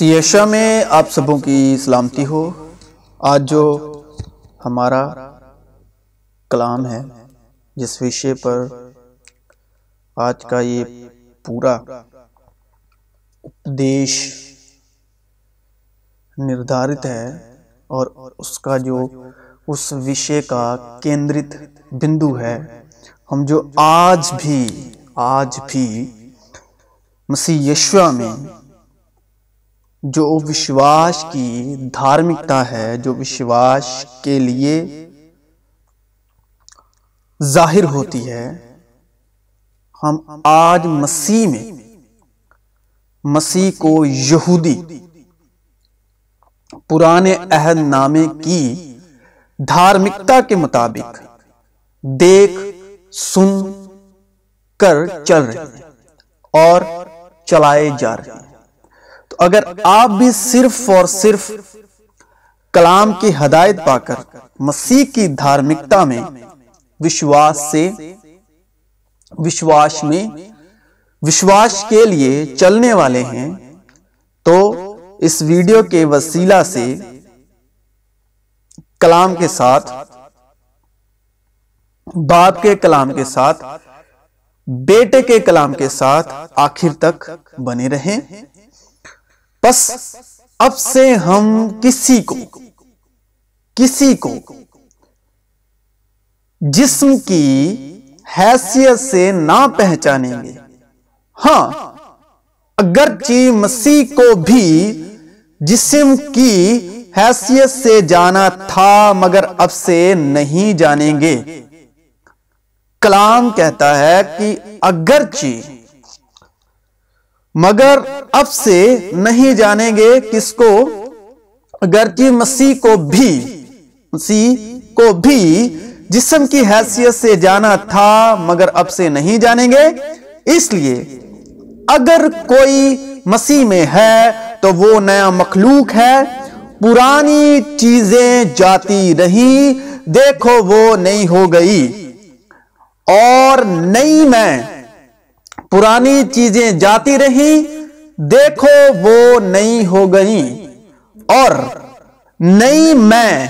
یشوع میں آپ سبوں کی سلامتی ہو۔ آج جو ہمارا کلام ہے، جس وشے پر آج کا یہ پورا اپدیش نردھارت ہے، اور اس کا جو اس وشے کا کیندرت بندو ہے، ہم جو آج بھی مسیح یشوع میں جو وشواس کی دھارمکتا ہے، جو وشواس کے لیے ظاہر ہوتی ہے، ہم آج مسیح کو یہودی پرانے عہد نامے کی دھارمکتا کے مطابق دیکھ سن کر چل رہے ہیں اور چلائے جا رہے ہیں۔ تو اگر آپ بھی صرف اور صرف کلام کی ہدایت پا کر مسیح کی دھارمکتا میں وشواس کے لیے چلنے والے ہیں، تو اس ویڈیو کے وسیلہ سے کلام کے ساتھ، باپ کے کلام کے ساتھ، بیٹے کے کلام کے ساتھ آخر تک بنے رہیں۔ بس اب سے ہم کسی کو جسم کی حیثیت سے نہ پہچانیں گے۔ ہاں، اگرچہ مسیح کو بھی جسم کی حیثیت سے جانا تھا، مگر اب سے نہیں جانیں گے۔ کلام کہتا ہے کہ مگر اب سے نہیں جانیں گے کس کو؟ اگرچہ مسیح کو بھی جسم کی حیثیت سے جانا تھا، مگر اب سے نہیں جانیں گے۔ اس لیے اگر کوئی مسیح میں ہے تو وہ نیا مخلوق ہے، پرانی چیزیں جاتی رہیں، دیکھو وہ نئی ہو گئی، اور نئی میں پرانی چیزیں جاتی رہیں، دیکھو وہ نئی ہو گئیں، اور نئی میں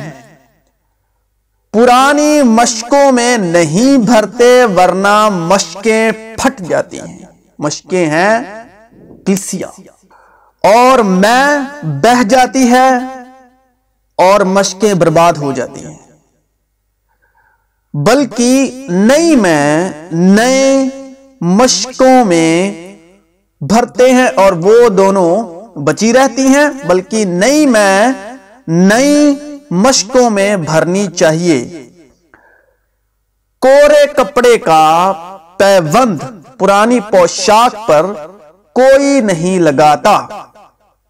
پرانی مشکوں میں نہیں بھرتے، ورنہ مشکیں پھٹ جاتی ہیں۔ مشکیں ہیں کلیسیا، اور میں بہہ جاتی ہے، اور مشکیں برباد ہو جاتی ہیں۔ بلکہ نئی میں نئے مشکوں میں بھرتے ہیں، اور وہ دونوں بچی رہتی ہیں، بلکہ نئی میں نئی مشکوں میں بھرنی چاہیے۔ کورے کپڑے کا پیوند پرانی پوشاک پر کوئی نہیں لگاتا۔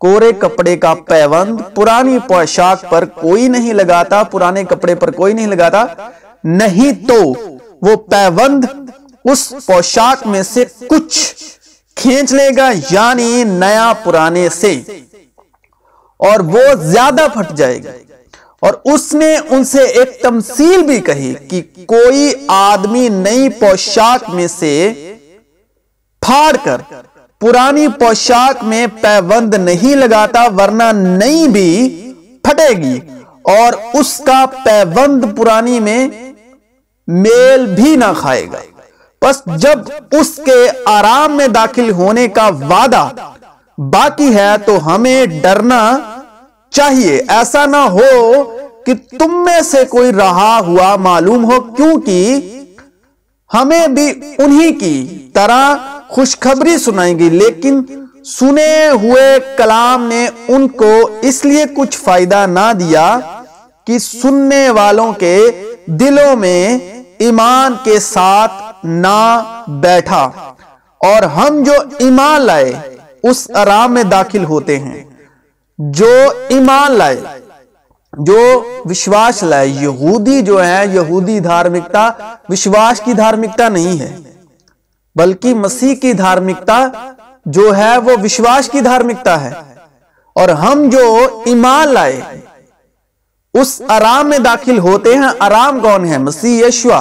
کورے کپڑے کا پیوند پرانی پوشاک پر کوئی نہیں لگاتا، پرانے کپڑے پر کوئی نہیں لگاتا، نہیں تو وہ پیوند اس پوشاک میں سے کچھ کھینچ لے گا، یعنی نیا پرانے سے، اور وہ زیادہ پھٹ جائے گا۔ اور اس نے ان سے ایک تمثیل بھی کہی کہ کوئی آدمی نئی پوشاک میں سے پھاڑ کر پرانی پوشاک میں پیوند نہیں لگاتا، ورنہ نئی بھی پھٹے گی، اور اس کا پیوند پرانی میں میل بھی نہ کھائے گا۔ بس جب اس کے آرام میں داخل ہونے کا وعدہ باقی ہے تو ہمیں ڈرنا چاہیے، ایسا نہ ہو کہ تم میں سے کوئی رہا ہوا معلوم ہو، کیونکہ ہمیں بھی انہی کی طرح خوشخبری سنائیں گی، لیکن سنے ہوئے کلام نے ان کو اس لیے کچھ فائدہ نہ دیا کہ سننے والوں کے دلوں میں ایمان کے ساتھ نہ بیٹھا، اور ہم جو ایمان لائے اس آرام میں داخل ہوتے ہیں۔ جو ایمان لائے، جو وشواس لائے، یہودی جو ہے، یہودی دھارمکتا وشواس کی دھارمکتا نہیں ہے، بلکہ مسیح کی دھارمکتا جو ہے وہ وشواس کی دھارمکتا ہے۔ اور ہم جو ایمان لائے اس آرام میں داخل ہوتے ہیں۔ آرام کون ہے؟ مسیح یشوع۔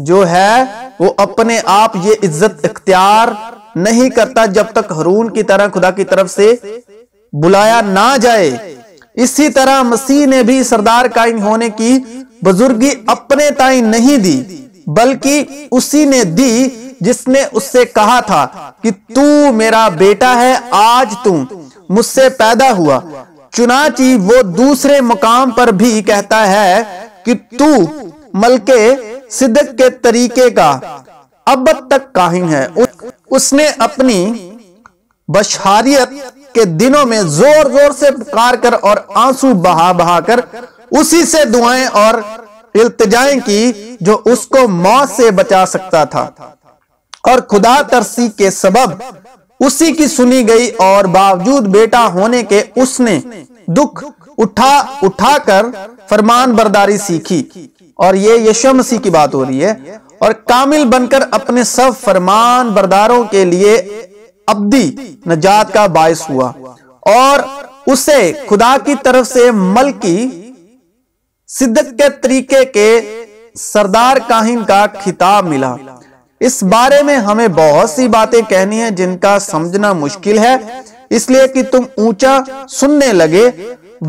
جو ہے وہ اپنے آپ یہ عزت اختیار نہیں کرتا جب تک ہارون کی طرح خدا کی طرف سے بلایا نہ جائے۔ اسی طرح مسیح نے بھی سردار کائن ہونے کی بزرگی اپنے تائیں نہیں دی، بلکہ اسی نے دی جس نے اس سے کہا تھا کہ تو میرا بیٹا ہے، آج تو مجھ سے پیدا ہوا۔ چنانچہ وہ دوسرے مقام پر بھی کہتا ہے کہ تو ملکے صدق کے طریقے کا ابد تک کاہن ہے۔ اس نے اپنی بشاریت کے دنوں میں زور زور سے پکار کر اور آنسو بہا بہا کر اسی سے دعائیں اور التجائیں کی جو اس کو موت سے بچا سکتا تھا، اور خدا ترسی کے سبب اسی کی سنی گئی، اور باوجود بیٹا ہونے کے اس نے دکھ اٹھا اٹھا کر فرمان برداری سیکھی۔ اور یہ یشوع مسیح کی بات ہو رہی ہے، اور کامل بن کر اپنے سب فرمان برداروں کے لیے ابدی نجات کا باعث ہوا، اور اسے خدا کی طرف سے ملکی صدق کے طریقے کے سردار کاہن کا خطاب ملا۔ اس بارے میں ہمیں بہت سی باتیں کہنی ہیں جن کا سمجھنا مشکل ہے، اس لیے کہ تم اونچا سننے لگے۔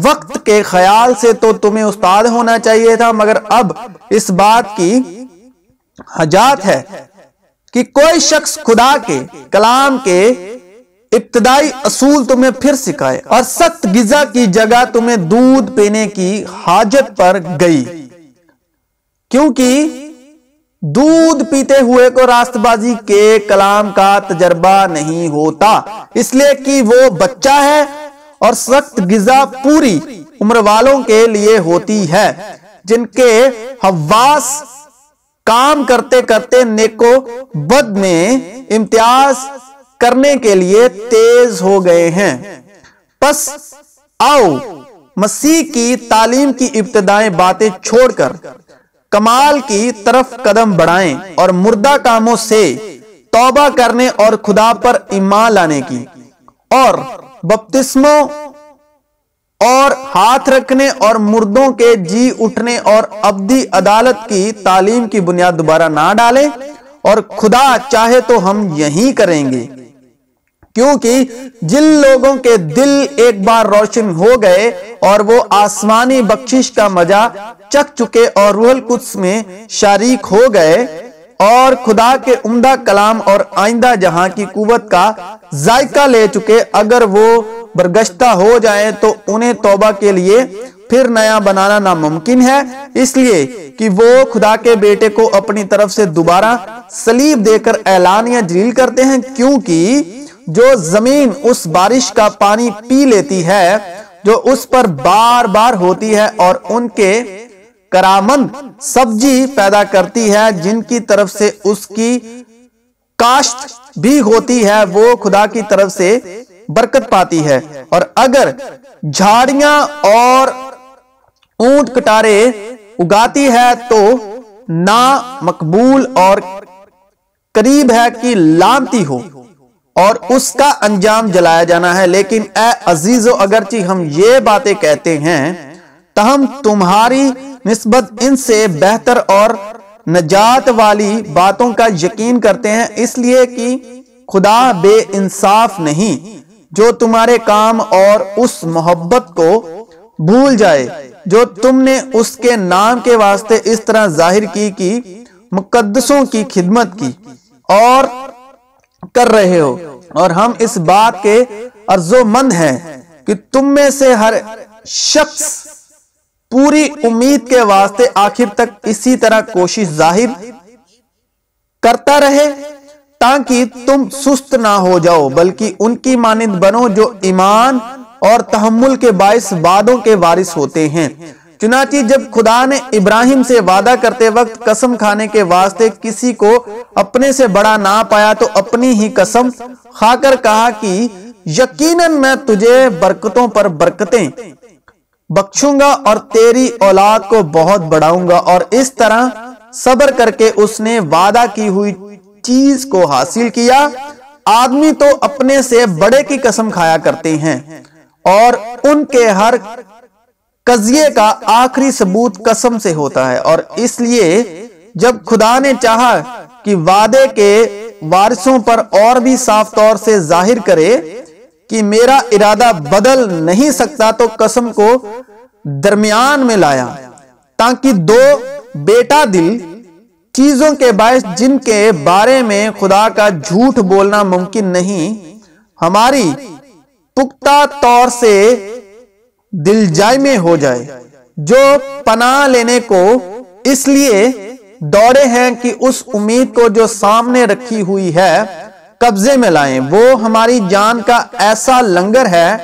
وقت کے خیال سے تو تمہیں استاد ہونا چاہیے تھا، مگر اب اس بات کی حاجت ہے کہ کوئی شخص خدا کے کلام کے ابتدائی اصول تمہیں پھر سکھائے، اور سخت غذا کی جگہ تمہیں دودھ پینے کی حاجت پر گئی، کیونکہ دودھ پیتے ہوئے کو راست بازی کے کلام کا تجربہ نہیں ہوتا، اس لیے کہ وہ بچہ ہے، اور سخت غذا پوری عمر والوں کے لیے ہوتی ہے، جن کے حواس کام کرتے کرتے نیک و بد میں امتیاز کرنے کے لیے تیز ہو گئے ہیں۔ پس آؤ مسیح کی تعلیم کی ابتدائی باتیں چھوڑ کر کمال کی طرف قدم بڑھائیں، اور مردہ کاموں سے توبہ کرنے اور خدا پر ایمان لانے کی، اور بپتسموں اور ہاتھ رکھنے اور مردوں کے جی اٹھنے اور ابدی عدالت کی تعلیم کی بنیاد دوبارہ نہ ڈالیں، اور خدا چاہے تو ہم یہی کریں گے، کیونکہ جن لوگوں کے دل ایک بار روشن ہو گئے اور وہ آسمانی بخشش کا مزہ چکھ چکے اور روح القدس میں شریک ہو گئے، اور خدا کے عمدہ کلام اور آئندہ جہاں کی قوت کا ذائقہ لے چکے، اگر وہ برگشتہ ہو جائیں تو انہیں توبہ کے لیے پھر نیا بنانا ناممکن ہے، اس لیے کہ وہ خدا کے بیٹے کو اپنی طرف سے دوبارہ صلیب دے کر اعلانیہ جلیل کرتے ہیں، کیونکہ جو زمین اس بارش کا پانی پی لیتی ہے جو اس پر بار بار ہوتی ہے، اور ان کے کرامند سبزی پیدا کرتی ہے جن کی طرف سے اس کی کاشت بھی ہوتی ہے، وہ خدا کی طرف سے برکت پاتی ہے، اور اگر جھاڑیاں اور اونٹ کٹارے اگاتی ہے تو نا مقبول اور قریب ہے کہ لانتی ہو اور اس کا انجام جلایا جانا ہے۔ لیکن اے عزیزو، اگرچہ ہم یہ باتیں کہتے ہیں تاہم تمہاری نسبت ان سے بہتر اور نجات والی باتوں کا یقین کرتے ہیں، اس لیے کہ خدا بے انصاف نہیں جو تمہارے کام اور اس محبت کو بھول جائے جو تم نے اس کے نام کے واسطے اس طرح ظاہر کی کہ مقدسوں کی خدمت کی اور کر رہے ہو، اور ہم اس بات کے ارزومند ہیں کہ تم میں سے ہر شخص پوری امید کے واسطے آخر تک اسی طرح کوشش ظاہر کرتا رہے، تاکہ تم سست نہ ہو جاؤ بلکہ ان کی مانند بنو جو ایمان اور تحمل کے باعث وعدوں کے وارث ہوتے ہیں۔ چنانچہ جب خدا نے ابراہیم سے وعدہ کرتے وقت قسم کھانے کے واسطے کسی کو اپنے سے بڑا نہ پایا تو اپنی ہی قسم کھا کر کہا کہ یقیناً میں تجھے برکتوں پر برکتیں بخشوں گا اور تیری اولاد کو بہت بڑھاؤں گا، اور اس طرح صبر کر کے اس نے وعدہ کی ہوئی چیز کو حاصل کیا۔ آدمی تو اپنے سے بڑے کی قسم کھایا کرتے ہیں، اور ان کے ہر قضیے کا آخری ثبوت قسم سے ہوتا ہے، اور اس لیے جب خدا نے چاہا کہ وعدے کے وارثوں پر اور بھی صاف طور سے ظاہر کرے کہ میرا ارادہ بدل نہیں سکتا، تو قسم کو درمیان میں لایا تاکہ دو بیٹا دل چیزوں کے باعث جن کے بارے میں خدا کا جھوٹ بولنا ممکن نہیں، ہماری پختہ طور سے دل جائی میں ہو جائے، جو پناہ لینے کو اس لیے دوڑے ہیں کہ اس امید کو جو سامنے رکھی ہوئی ہے قبضے میں لائیں۔ وہ ہماری جان کا ایسا لنگر ہے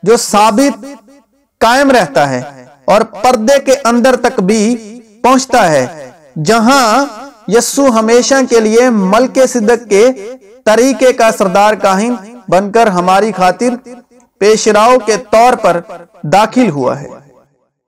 جو ثابت قائم رہتا ہے اور پردے کے اندر تک بھی پہنچتا ہے، جہاں یسوع ہمیشہ کے لیے ملک صدق کے طریقے کا سردار کاہن بن کر ہماری خاطر پیشراؤ کے طور پر داخل ہوا ہے۔